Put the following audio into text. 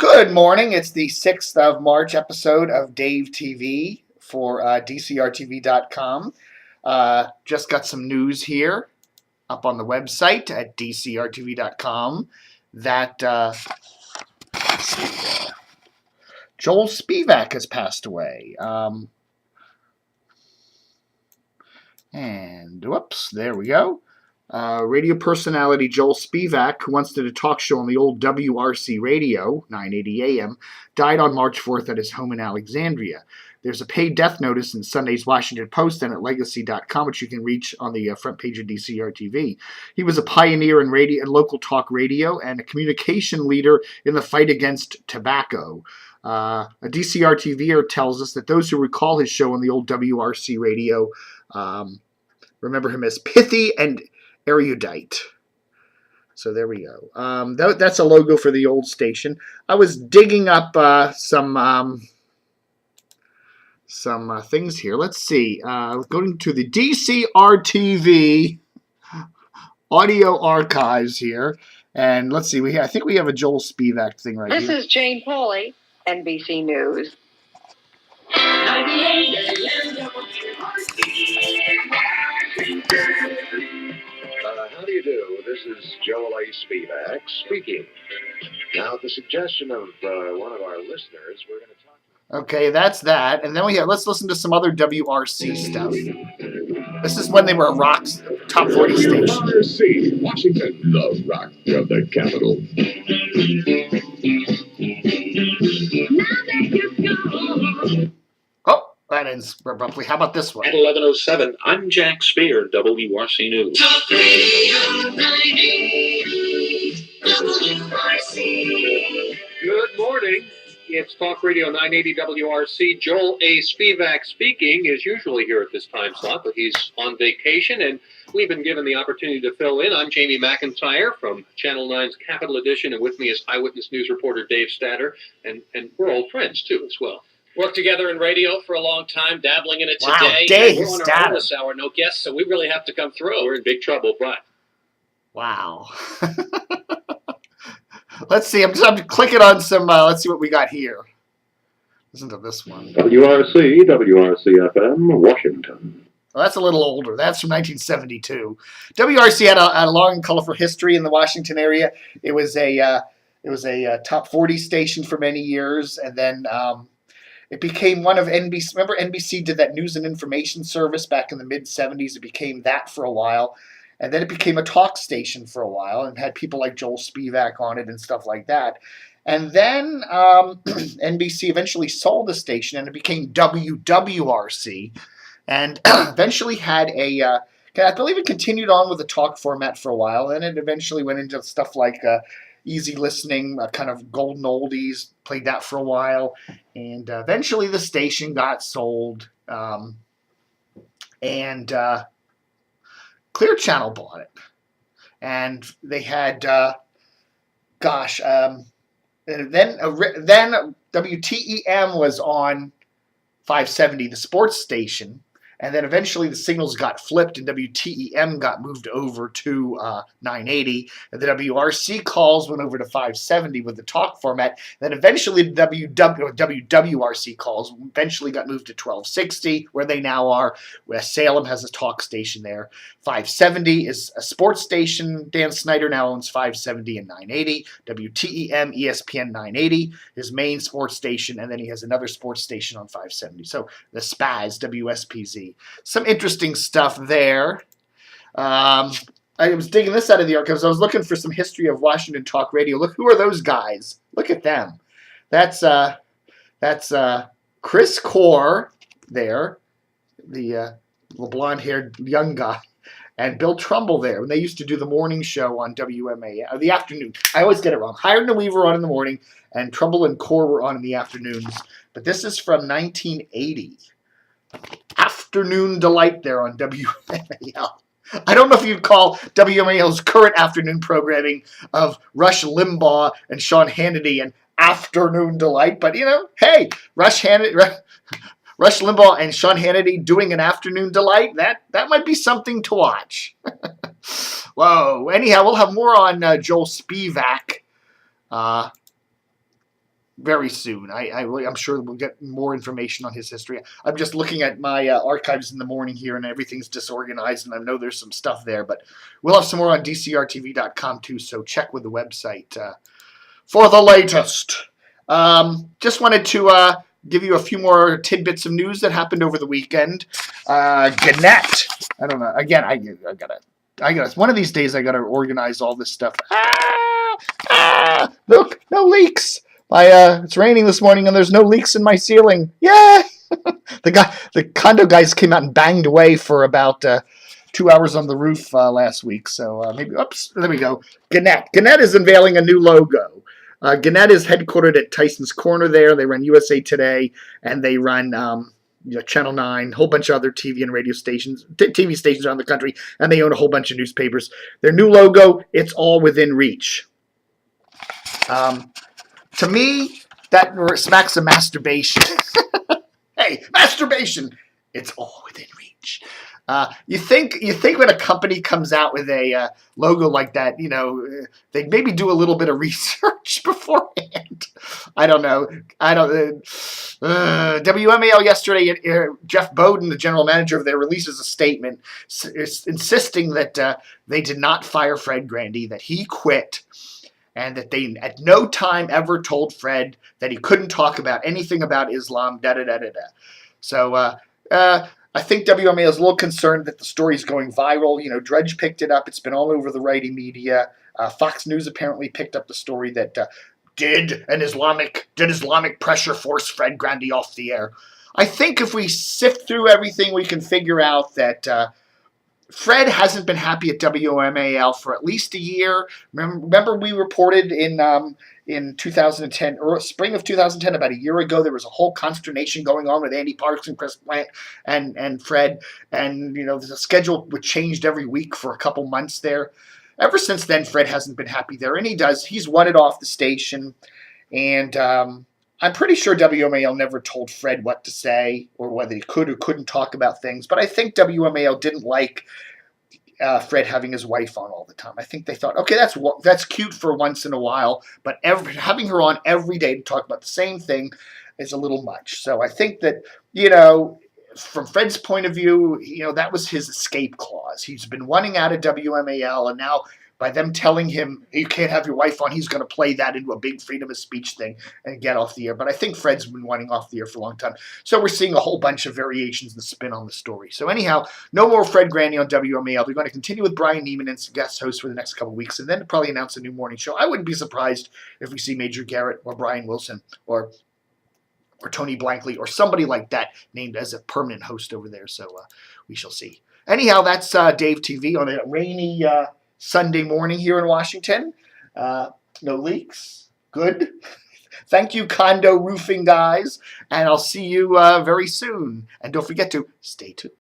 Good morning. It's the 6th of March episode of Dave TV for DCRTV.com. Just got some news here up on the website at DCRTV.com that Joel Spivak has passed away. And whoops, there we go. Radio personality Joel Spivak, who once did a talk show on the old WRC radio, 980 AM, died on March 4th at his home in Alexandria. There's a paid death notice in Sunday's Washington Post and at legacy.com, which you can reach on the front page of DCRTV. He was a pioneer in radio and local talk radio and a communication leader in the fight against tobacco. A DCRTVer tells us that those who recall his show on the old WRC radio remember him as pithy and erudite. So there we go. That's a logo for the old station. I was digging up some things here. Let's see. Going to the DCRTV audio archives here, and let's see. I think we have a Joel Spivak thing right here. This is Jane Pauley, NBC News. How do you do? This is Joel A. Spivak speaking. Now, at the suggestion of one of our listeners, we're going to talk. Okay, that's that. And then let's listen to some other WRC stuff. This is when they were a rock top 40 station. WRC, Washington, the rock of the capital. Oh, that ends abruptly. How about this one? At 11:07, I'm Jack Spear, WRC News. Talk Radio 980, WRC. Good morning. It's Talk Radio 980 WRC. Joel A. Spivak speaking, is usually here at this time slot, but he's on vacation, and we've been given the opportunity to fill in. I'm Jamie McIntyre from Channel 9's Capital Edition, and with me is Eyewitness News reporter Dave Statter, and we're old friends, too, as well. Worked together in radio for a long time, dabbling in it Wow, today. Dave We're on our Statter. bonus hour, no guests, so we really have to come through. We're in big trouble, but Wow. Let's see. I'm clicking on some. Let's see what we got here. Listen to this one. WRC, WRC-FM, Washington. Well, that's a little older. That's from 1972. WRC had a long and colorful history in the Washington area. It was a top 40 station for many years, and then it became one of NBC. Remember, NBC did that news and information service back in the mid 70s. It became that for a while. And then it became a talk station for a while and had people like Joel Spivak on it and stuff like that. And then NBC eventually sold the station and it became WWRC. And eventually had I believe it continued on with the talk format for a while. And it eventually went into stuff like easy listening, kind of golden oldies, played that for a while. And eventually the station got sold. Clear Channel bought it, and they had, and then WTEM was on 570, the sports station, and then eventually the signals got flipped, and WTEM got moved over to 980, and the WRC calls went over to 570 with the talk format. Then eventually the WWRC calls eventually got moved to 1260, where they now are. Where Salem has a talk station there. 570 is a sports station. Dan Snyder now owns 570 and 980. WTEM, ESPN 980, his main sports station, and then he has another sports station on 570. So the SPAZ, WSPZ. Some interesting stuff there. I was digging this out of the archives. I was looking for some history of Washington Talk Radio. Look, who are those guys? Look at them. That's Chris Core there, the blonde-haired young guy, and Bill Trumbull there. When they used to do the morning show on WMAL, the afternoon. I always get it wrong. Hired and Weaver on in the morning, and Trumbull and Core were on in the afternoons. But this is from 1980. Afternoon delight there on WMAL. I don't know if you'd call WMAL's current afternoon programming of Rush Limbaugh and Sean Hannity an afternoon delight, but hey, Rush Limbaugh and Sean Hannity doing an afternoon delight, that might be something to watch. Whoa. Anyhow, we'll have more on Joel Spivak very soon. I'm sure we'll get more information on his history. I'm just looking at my archives in the morning here, and everything's disorganized, and I know there's some stuff there, but we'll have some more on DCRTV.com too, so check with the website for the latest. Just wanted to give you a few more tidbits of news that happened over the weekend. Gannett. I don't know. Again, I gotta. One of these days, I gotta organize all this stuff. Look, no leaks. It's raining this morning, and there's no leaks in my ceiling. Yeah. The condo guys came out and banged away for about 2 hours on the roof last week. So maybe. Oops. There we go. Gannett. Gannett is unveiling a new logo. Gannett is headquartered at Tyson's Corner there. They run USA Today, and they run Channel 9, a whole bunch of other TV and radio stations, TV stations around the country, and they own a whole bunch of newspapers. Their new logo, it's all within reach. To me, that smacks of masturbation. Hey, masturbation! It's all within reach. You think when a company comes out with a logo like that, they maybe do a little bit of research beforehand. I don't know. WMAL yesterday, Jeff Bowden, the general manager of there, releases a statement insisting that they did not fire Fred Grandy, that he quit, and that they at no time ever told Fred that he couldn't talk about anything about Islam, da-da-da-da-da. So I think WMAL is a little concerned that the story is going viral. Drudge picked it up. It's been all over the righty media. Fox News apparently picked up the story that did Islamic pressure force Fred Grandy off the air. I think if we sift through everything, we can figure out that Fred hasn't been happy at WMAL for at least a year. Remember we reported in 2010, or spring of 2010, about a year ago, there was a whole consternation going on with Andy Parks and Chris Plant and Fred, and the schedule was changed every week for a couple months there. Ever since then, Fred hasn't been happy there, and he's wanted off the station, and I'm pretty sure WMAL never told Fred what to say or whether he could or couldn't talk about things, but I think WMAL didn't like Fred having his wife on all the time. I think they thought, okay, that's cute for once in a while, but having her on every day to talk about the same thing is a little much. So I think that, from Fred's point of view, that was his escape clause. He's been wanting out of WMAL, and now by them telling him you can't have your wife on, he's going to play that into a big freedom of speech thing and get off the air. But I think Fred's been wanting off the air for a long time. So we're seeing a whole bunch of variations and spin on the story. So anyhow, no more Fred Grandy on WMAL. They're going to continue with Brian Neiman as guest host for the next couple of weeks, and then probably announce a new morning show. I wouldn't be surprised if we see Major Garrett or Brian Wilson or Tony Blankley or somebody like that named as a permanent host over there. So we shall see. Anyhow, that's Dave TV on a rainy Sunday morning here in Washington. No leaks. Good. Thank you, condo roofing guys. And I'll see you very soon. And don't forget to stay tuned.